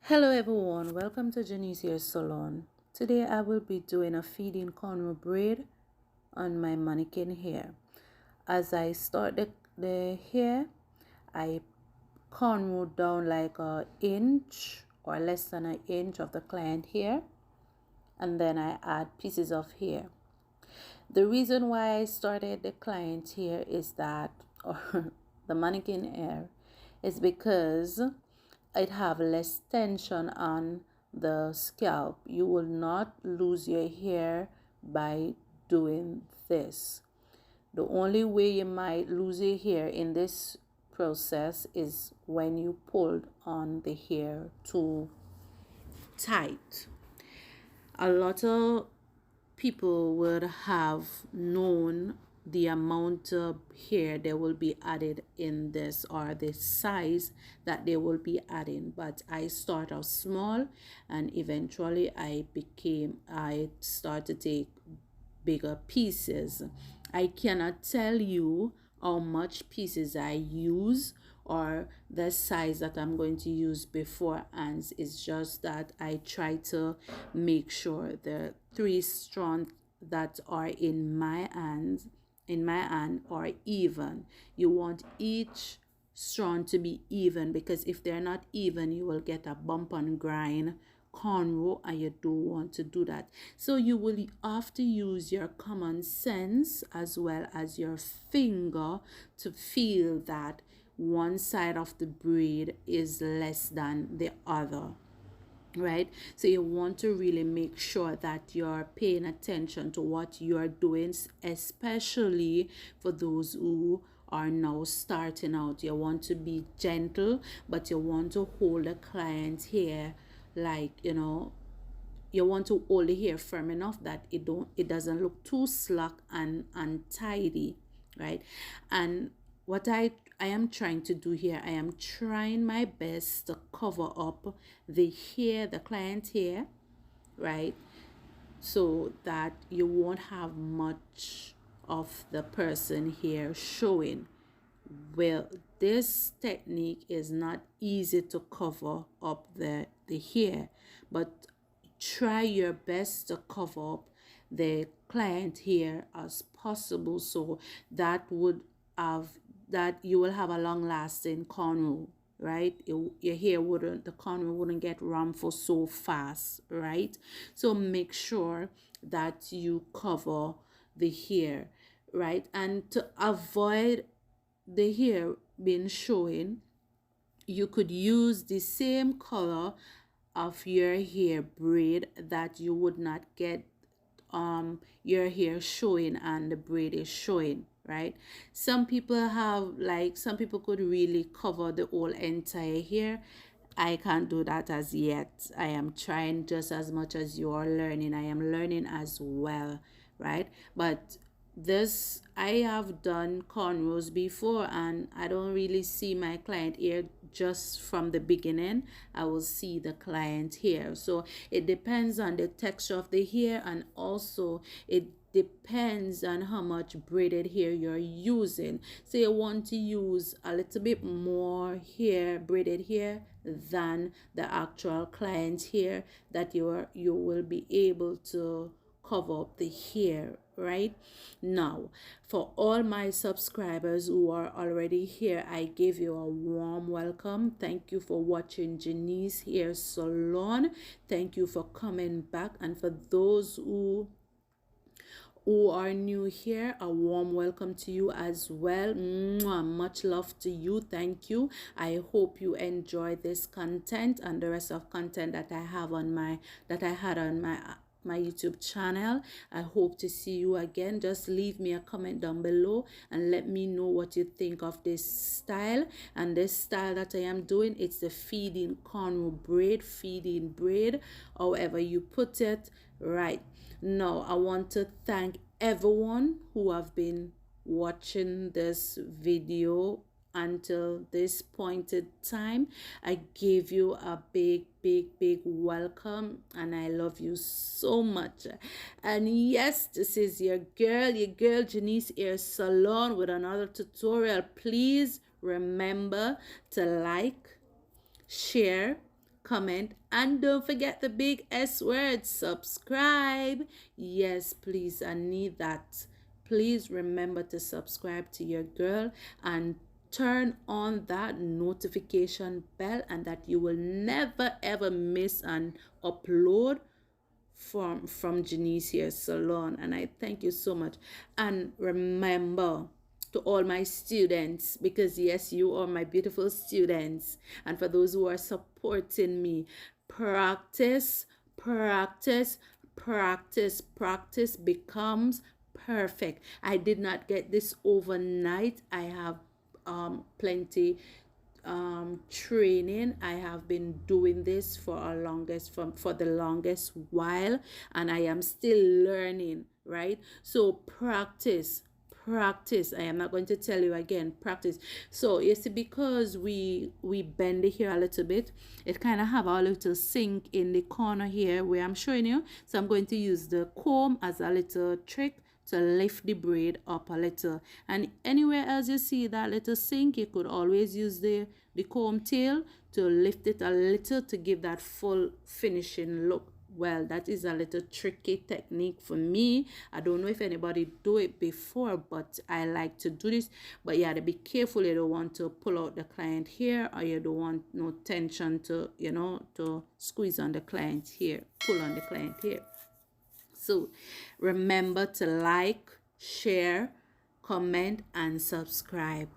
Hello everyone, welcome to Jenesehairsalon. Today I will be doing a feeding cornrow braid on my mannequin hair. As I start the hair, I cornrow down like an inch or less than an inch of the client hair, and then I add pieces of hair. The reason why I started the client hair is that, or the mannequin hair, is because it have less tension on the scalp. You will not lose your hair by doing this. The only way you might lose your hair in this process is when you pulled on the hair too tight. A lot of people would have known the amount of hair they will be added in this, or the size that they will be adding, but I start out small and eventually I start to take bigger pieces. I cannot tell you how much pieces I use or the size that I'm going to use beforehand. It's just that I try to make sure the three strands that are in my hand are even. You want each strand to be even, because if they're not even, you will get a bump and grind cornrow, and you don't want to do that. So you will have to use your common sense as well as your finger to feel that one side of the braid is less than the other, right? So you want to really make sure that you're paying attention to what you're doing, especially for those who are now starting out. You want to be gentle, but you want to hold the client's hair like, you want to hold the hair firm enough that it doesn't look too slack and untidy, right? And what I am trying to do here, I am trying my best to cover up the hair, the client's hair, right? So that you won't have much of the person here showing. Well, this technique is not easy to cover up the hair, but try your best to cover up the client hair as possible, so that would have that you will have a long lasting cornrow, right? Your hair wouldn't, the cornrow wouldn't get rumpled so fast, right? So make sure that you cover the hair, right? And to avoid the hair being showing, you could use the same color of your hair braid that you would not get your hair showing and the braid is showing, right? Some people could really cover the whole entire hair. I can't do that as yet. I am trying just as much as you are learning. I am learning as well, right? But this, I have done cornrows before and I don't really see my client here just from the beginning. I will see the client here. So it depends on the texture of the hair, and also it depends on how much braided hair you're using. So you want to use a little bit more hair, braided hair, than the actual client's hair, that you will be able to cover up the hair, right? Now, for all my subscribers who are already here, I give you a warm welcome. Thank you for watching Jenesehairsalon. Thank you for coming back. And for those who are new here, a warm welcome to you as well. Mwah, much love to you. Thank you. I hope you enjoy this content and the rest of content that I had on my YouTube channel. I hope to see you again. Just leave me a comment down below and let me know what you think of this style. And this style that I am doing, it's the feeding cornrow braid, feeding braid, however you put it, right? Now I want to thank everyone who have been watching this video until this pointed time. I give you a big welcome and I love you so much. And yes, this is your girl Jenesehairsalon with another tutorial. Please remember to like, share, comment, and don't forget the big S word, subscribe. Yes, please, I need that. Please remember to subscribe to your girl and turn on that notification bell, and that you will never ever miss an upload from Jenesehairsalon. And I thank you so much. And remember, to all my students, because yes, you are my beautiful students, and for those who are supporting me, practice, practice, practice. Practice becomes perfect. I did not get this overnight. I have plenty training. I have been doing this for the longest while, and I am still learning, right? So practice, practice. I am not going to tell you again, practice. So you see, because we bend the hair a little bit, it kind of have a little sink in the corner here where I'm showing you. So I'm going to use the comb as a little trick to lift the braid up a little. And anywhere else you see that little sink, you could always use the comb tail to lift it a little to give that full finishing look. Well, that is a little tricky technique for me. I don't know if anybody do it before, but I like to do this. But yeah, to be careful, you don't want to pull out the client here, or you don't want no tension to, you know, to squeeze on the client here, pull on the client here. So remember to like, share, comment, and subscribe.